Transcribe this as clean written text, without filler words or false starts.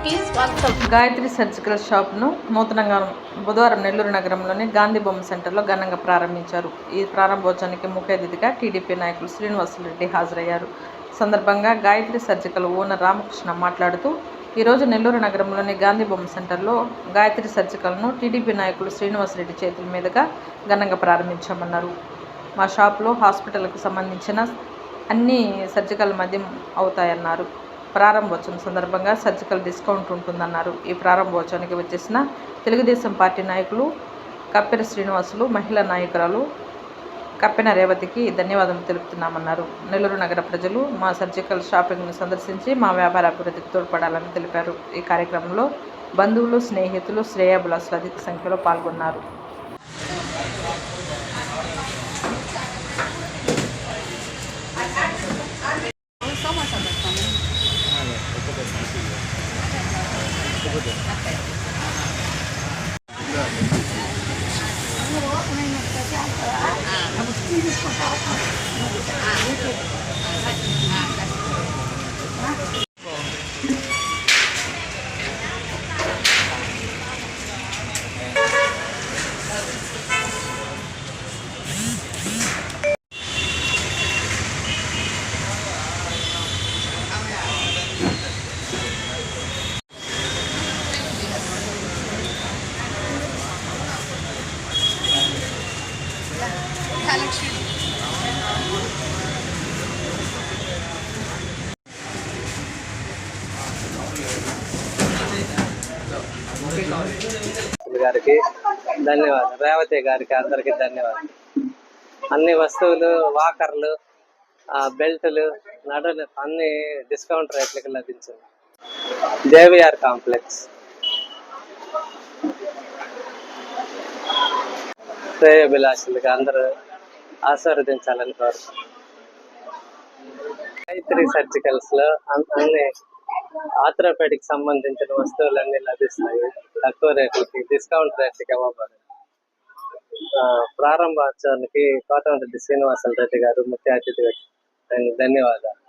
కి స్వాగతం. గాయత్రి సర్జికల్ షాప్ను నూతనంగా బుధవారం నెల్లూరు నగరంలోని గాంధీ బొమ్మ సెంటర్లో ఘనంగా ప్రారంభించారు. ఈ ప్రారంభోత్సవానికి ముఖ్య అతిథిగా టీడీపీ నాయకులు శ్రీనివాసులరెడ్డి హాజరయ్యారు. సందర్భంగా గాయత్రి సర్జికల్ ఓనర్ రామకృష్ణ మాట్లాడుతూ, ఈరోజు నెల్లూరు నగరంలోని గాంధీ బొమ్మ సెంటర్లో గాయత్రి సర్జికల్ను టీడీపీ నాయకులు శ్రీనివాసులరెడ్డి చేతుల మీదుగా ఘనంగా ప్రారంభించామన్నారు. మా షాప్లో హాస్పిటల్కు సంబంధించిన అన్ని సర్జికల్ మద్యం అవుతాయన్నారు. ప్రారంభోత్సవం సందర్భంగా సర్జికల్ డిస్కౌంట్ ఉంటుందన్నారు. ఈ ప్రారంభోత్సవానికి వచ్చేసిన తెలుగుదేశం పార్టీ నాయకులు కప్పెన శ్రీనివాసులు, మహిళా నాయకురాలు కప్పెన రేవతికి ధన్యవాదాలు తెలుపుతున్నామన్నారు. నెల్లూరు నగర ప్రజలు మా సర్జికల్ షాపింగ్ను సందర్శించి మా వ్యాపార అభివృద్ధికి తోడ్పడాలని తెలిపారు. ఈ కార్యక్రమంలో బంధువులు, స్నేహితులు, శ్రేయోభిలాషులు అధిక సంఖ్యలో పాల్గొన్నారు. గారికి ధన్యవాదాలు, రేవతి గారికి అందరికి ధన్యవాదాలు. అన్ని వస్తువులు, వాకర్లు, బెల్టులు, నడులు అన్ని డిస్కౌంట్ రేట్లకి లభించింది. జేవిఆర్ కాంప్లెక్స్ శ్రేయోభిలాషులుగా అందరూ ఆశీర్వదించాలని కోరుతున్నాను. గాయత్రి సర్జికల్స్ లో అన్ని ఆర్థోపెడిక్ సంబంధించిన వస్తువులన్నీ లభిస్తాయి. తక్కువ రేట్లకి, డిస్కౌంట్ రేట్లకి ఇవ్వబడి. ప్రారంభోత్సవానికి కోటమిరెడ్డి శ్రీనివాసులరెడ్డి గారు ముఖ్య అతిథిగా ధన్యవాదాలు.